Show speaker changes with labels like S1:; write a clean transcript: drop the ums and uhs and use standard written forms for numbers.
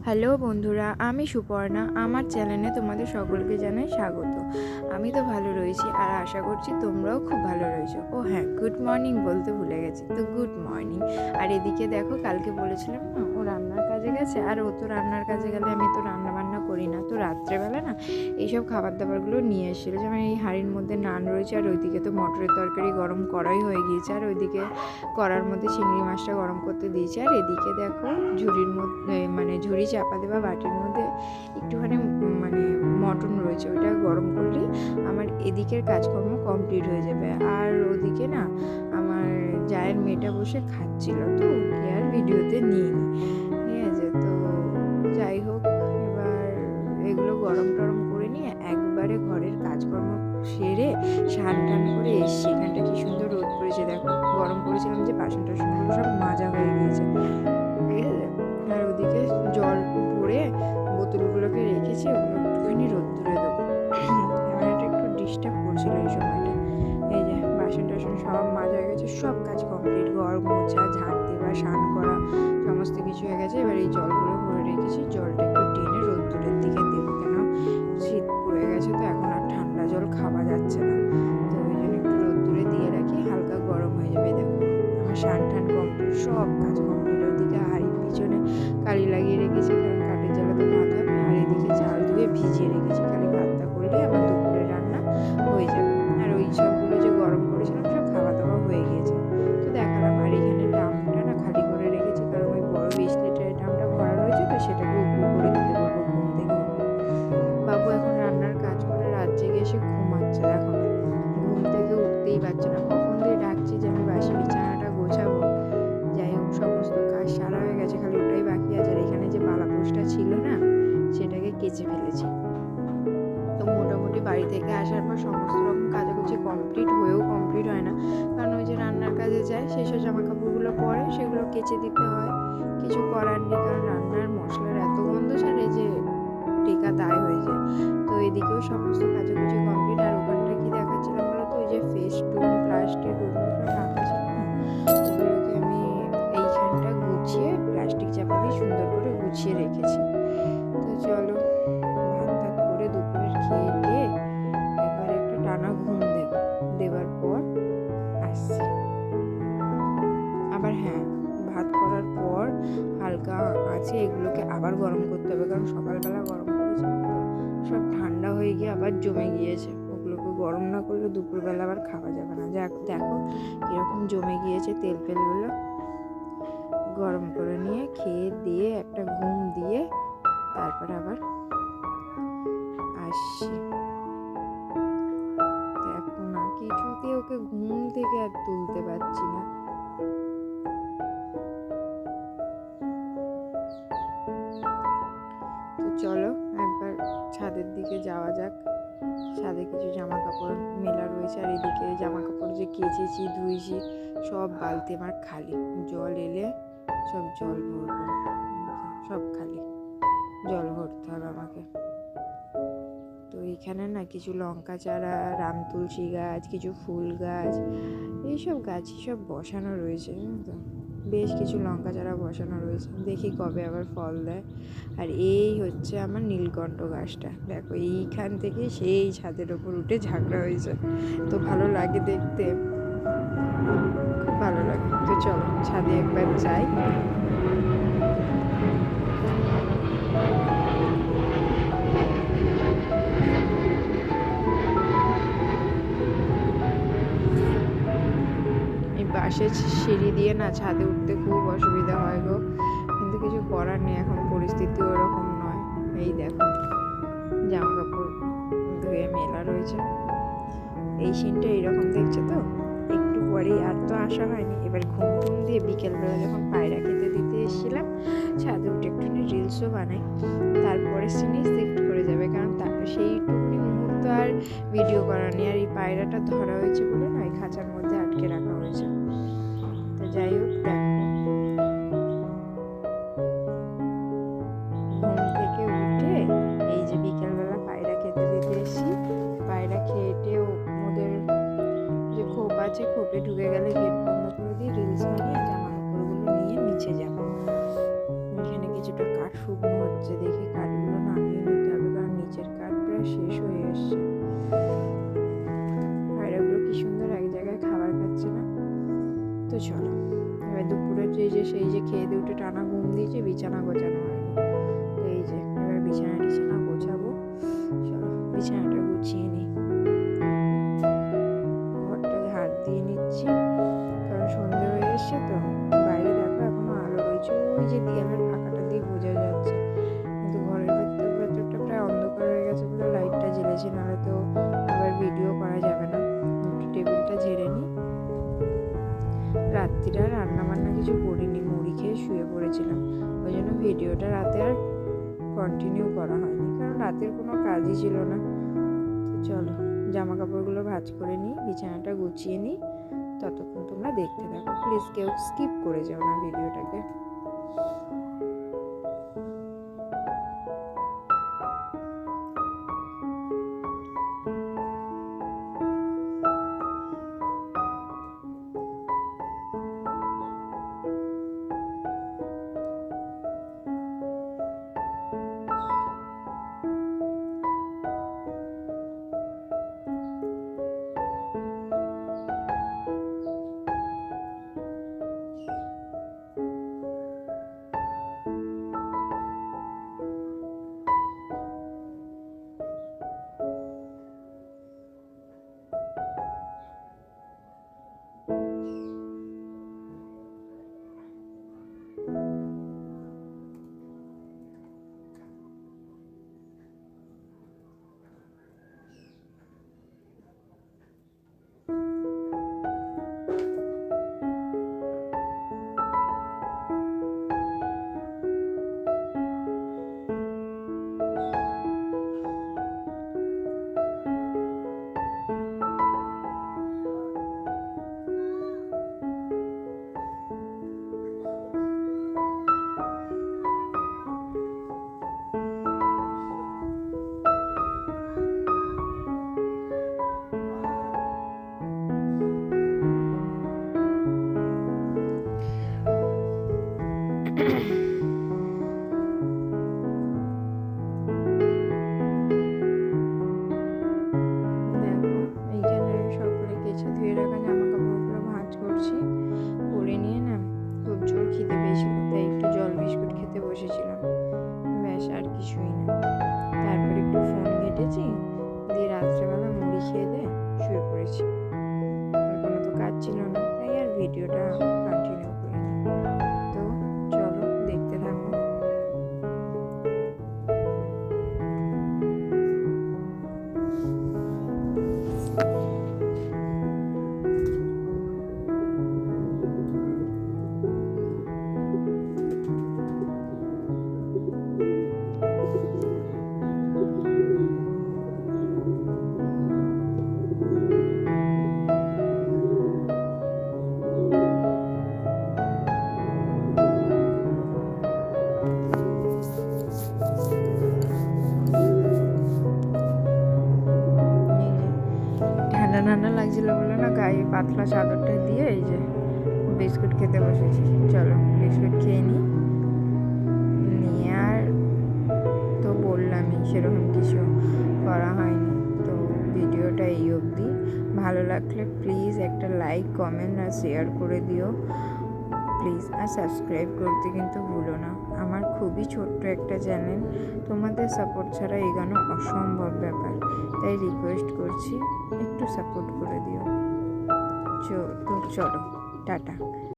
S1: Hello বন্ধুরা, আমি সুপর্ণা। আমার চ্যানেলে তোমাদের সকলকে জানাই স্বাগত। আমি তো ভালো রয়েছি আর আশা করছি তোমরাও খুব ভালো রয়েছো। ও হ্যাঁ, গুড মর্নিং বলতে ভুলে গেছি, তো গুড মর্নিং। আর এদিকে দেখো, কালকে বলেছিলাম না ও রান্নার কাজে গেছে, আর ও তো রান্নার কাজে গেলে আমি তো রান্না বান্না করি না, তো রাত্রেবেলা না এইসব খাবার দাবারগুলো নিয়ে এসেছিলো। যেমন এই হাঁড়ির মধ্যে নান রয়েছে, আর ওইদিকে তো মটরের তরকারি গরম করাই হয়ে গিয়েছে, আর ওইদিকে কড়ার মধ্যে চিংড়ি মাছটা গরম করতে দিয়েছি। আর এদিকে দেখো ঝুড়ির মধ্যে ঝুড়ি চাপা দেওয়া বাটির মধ্যে একটুখানি মটন রয়েছে, ওইটা গরম করলেই আমার এদিকের কাজকর্ম কমপ্লিট হয়ে যাবে। আর ওদিকে না আমার জায়ের মেয়েটা বসে খাচ্ছিল, তো ওকে আর ভিডিওতে নিইনি, ঠিক আছে। তো যাই হোক, এবার এগুলো গরম টরম করে নিয়ে একবারে ঘরের কাজকর্ম সেরে স্নান টান করে এসছি। এখানটা কি সুন্দর রোদ পড়েছে দেখো। গরম করেছিলাম যে বাসন টাসনগুলো সব মাজা হয়ে গিয়েছে, ঠিক আছে। আর ওদিকে জল ভরে বোতলগুলোকে রেখেছি, ওগুলো একটুখানি রোদ্দুরে দেবো। ক্যামেরাটা একটু ডিস্টার্ব করছিল এই সময়টা। এই যে বাসন টাসন সব মাজা হয়ে গেছে, সব কাজ কমপ্লিট, ঘর মোছা, ঝাড় দেওয়া, স্নান করা, সমস্ত কিছু হয়ে গেছে। এবার এই জলগুলো ভরে রেখেছি, জলটা একটু টেনে রোদ্দুরের দিকে দেবো, কেন শীত পড়ে গেছে তো এখন আর ঠান্ডা জল খাওয়া যাচ্ছে না, তো ওই জন্য একটু রোদ্দুরে দিয়ে রাখি, হালকা গরম হয়ে যাবে। দেখো আমার স্নান টান কমপ্লিট, সব কাজ কমপ্লিট। ওইদিকে হাঁড়ির পিছনে কালি লাগিয়ে রেখেছি, কারণ কাঠের জ্বালাতে ভাত হবে। আর এদিকে চাল ধুয়ে ভিজিয়ে রেখেছি, খালি ভাতটা করলে আমার দুপুরে রান্না হয়ে যাবে। আর ওই সবগুলো যে গরম করেছিলাম সব খাওয়া দাওয়া হয়ে গিয়েছে, তো দেখালাম। আর এখানে ড্রামটা না খালি করে রেখেছি, কারণ ওই বড় 20 লিটারের ড্রামটা ভরা রয়েছে, তো সেটাকে উপর করে দিতে বলবো ঘুম থেকে উঠে। বাবু এখন রান্নার কাজ করে রাত জেগে এসে ঘুমাচ্ছে, দেখো ঘুম থেকে উঠতেই পারছে না। কখন দিয়ে ডাকছি যে আমি বাসি বিছানাটা গোছাবো। যাই হোক, সমস্ত কাজ সারা হয়ে গেছে, খালি ওটাই বাকি আছে। আর এখানে যে বালাপোষটা ছিল না, সেটাকে কেচে ফেলেছি। তো মোটামুটি বাড়ি থেকে আসার পর সমস্ত রকম কাচাকুচি কমপ্লিট হয়েও কমপ্লিট হয় না, কারণ ওই যে রান্নার কাজে যায়, সেসব জামা কাপড়গুলো পরে সেগুলো কেচে দিতে হয়। কিছু করার নেই, কারণ রান্নার মশলার এত গন্ধ ছাড়ে যে টেকা দায় হয়ে যায়। তো এদিকেও সমস্ত কাচাকুচি কমপ্লিট। আর ওখানটা কি দেখাচ্ছিলাম বলো তো, ওই যে ফেস্টুন প্লাস্টিক ওগুলো সব রাখা ছিল না, ওগুলোকে আমি এইখানটা গুছিয়ে প্লাস্টিক চাপা দিয়ে সুন্দর করে গুছিয়ে রেখেছি। তো চলো, ভাত টাত করে দুপুরের খেয়ে দিয়ে একবারে একটা টানা ঘুম দেওয়ার পর আসছি। আবার হ্যাঁ, ভাত করার পর হালকা আছে এগুলোকে আবার গরম করতে হবে, কারণ সকালবেলা গরম করেছিলাম তো সব ঠান্ডা হয়ে গিয়ে আবার জমে গিয়েছে। ওগুলোকে গরম না করলে দুপুরবেলা আবার খাওয়া যাবে না। দেখো কীরকম জমে গিয়েছে তেল ফেলগুলো। গরম করে নিয়ে খেয়ে দিয়ে একটা ঘুম দিয়ে তারপর আবার আসছি। দেখো না, কিছুতে ওকে ঘুম থেকে আর তুলতে পারছি না। তো চলো একবার ছাদের দিকে যাওয়া যাক। ছাদে কিছু জামা কাপড় মেলা রয়েছে, আর এদিকে জামা কাপড় যে কেচেছি ধুয়েছি সব বালতি আমার খালি। জল এলে সব জল ভরবো, সব খালি, জল ভরতে হবে আমাকে। তো এইখানে না কিছু লঙ্কা চারা, রাম তুলসী গাছ, কিছু ফুল গাছ, এইসব গাছই সব বসানো রয়েছে, তো বেশ কিছু লঙ্কা চারা বসানো রয়েছে, দেখি কবে আবার ফল দেয়। আর এই হচ্ছে আমার নীলকণ্ঠ গাছটা, দেখো এইখান থেকে সেই ছাদের ওপর উঠে ঝাঁকড়া হয়েছে, তো ভালো লাগে দেখতে, খুব ভালো লাগে। তো চলো ছাদে একবার যাই। এই বাঁশের সিঁড়ি দিয়ে না ছাদে উঠতে খুব অসুবিধা হয় গো, কিন্তু কিছু করার নেই, এখন পরিস্থিতি ওরকম নয়। এই দেখো জামা কাপড় ধুয়ে মেলা রয়েছে, এই সিনটা এইরকম দেখছো তো। একটু পরেই, আর তো আসা হয়নি, এবার ঘুম টুম দিয়ে বিকেলবেলা যখন পায়রা খেতে দিতে এসেছিলাম ছাদে উঠে একটুখানি রিলসও বানাই, তারপরে সিনে শিফট করে যাবে, কারণ সেইটুকুনি মুহূর্ত আর ভিডিও করা নেই। আর এই পায়রাটা ধরা হয়েছে বলে না এই খাঁচার মধ্যে আটকে রাখা হয়েছে। তো যাই হোক, দেখো ঘুম থেকে উঠে এই যে বিকেলবেলা পায়রা খেতে দিতে এসেছি, পায়রা খেয়ে ওদের যে খোপ আছে, খোপে ঢুকে গেলে গেট বন্ধ করে দিয়ে রিলস বানিয়ে জামা কাপড়গুলো নিয়ে নিচে যাবো। এখানে কিছুটা কাঠ শুকনো হচ্ছে, গোছানো হয়নি। তো এই যে এবার বিছানা গোছাবো। চলো বিছানাটা গুছিয়ে নিই, ঘরটা ঝাড় দিয়ে নিচ্ছি, কারণ সন্ধে হয়ে এসছে তো। বাইরে দেখো এখনো আলো রয়েছে, ওই যে দেয়ালের ফাঁকাটা দিয়ে বোঝা যাচ্ছে, কিন্তু ঘরের ভেতরটা প্রায় অন্ধকার হয়ে গেছে বলে লাইটটা জ্বেলেছি, নাহলে তো আবার ভিডিও করা যাবে না। একটু টেবিলটা ঝেড়ে নিই। রাত্রিরে আর রান্না বান্না কিছু করিনি, মুড়ি খেয়ে শুয়ে পড়েছিলাম, ওই জন্য ভিডিওটা রাতে আর কন্টিনিউ করা হয়নি, কারণ রাতের কোনো কাজই ছিল না। তো চলো জামা কাপড়গুলো ভাঁজ করে নিই, বিছানাটা গুছিয়ে নিই, ততক্ষণ তোমরা দেখতে থাকো। প্লিজ কেউ স্কিপ করে যাও না ভিডিওটাকে। বসেছিলাম, ব্যাস আর কিছুই না। তারপর একটু ফোন ঘেটেছি, দিয়ে রাত্রেবেলা মুড়ি খেয়ে দিয়ে শুয়ে পড়েছি। আর কোনো তো কাজ ছিল না, তাই আর ভিডিওটা কন্টিনিউ করিনি। তো চলো দেখতে থাকো। ঠান্ডা লাগছিল বলে না গায়ে পাতলা চাদরটা দিয়ে এই যে বিস্কুট খেতে বসেছি। চলো বিস্কুট খেয়ে নিয়ে আর তো বললামই সেরকম কিছু করা হয়নি। তো ভিডিওটা এই অবধি। ভালো লাগলে প্লিজ একটা লাইক, কমেন্ট আর শেয়ার করে দিও প্লিজ। আর সাবস্ক্রাইব করতে কিন্তু ভুলো না। আমার খুবই ছোট্ট একটা চ্যানেল, তোমাদের সাপোর্ট ছাড়া এগোনো অসম্ভব ব্যাপার, তাই রিকোয়েস্ট করছি একটু সাপোর্ট করে দিও। তো চলো টাটা।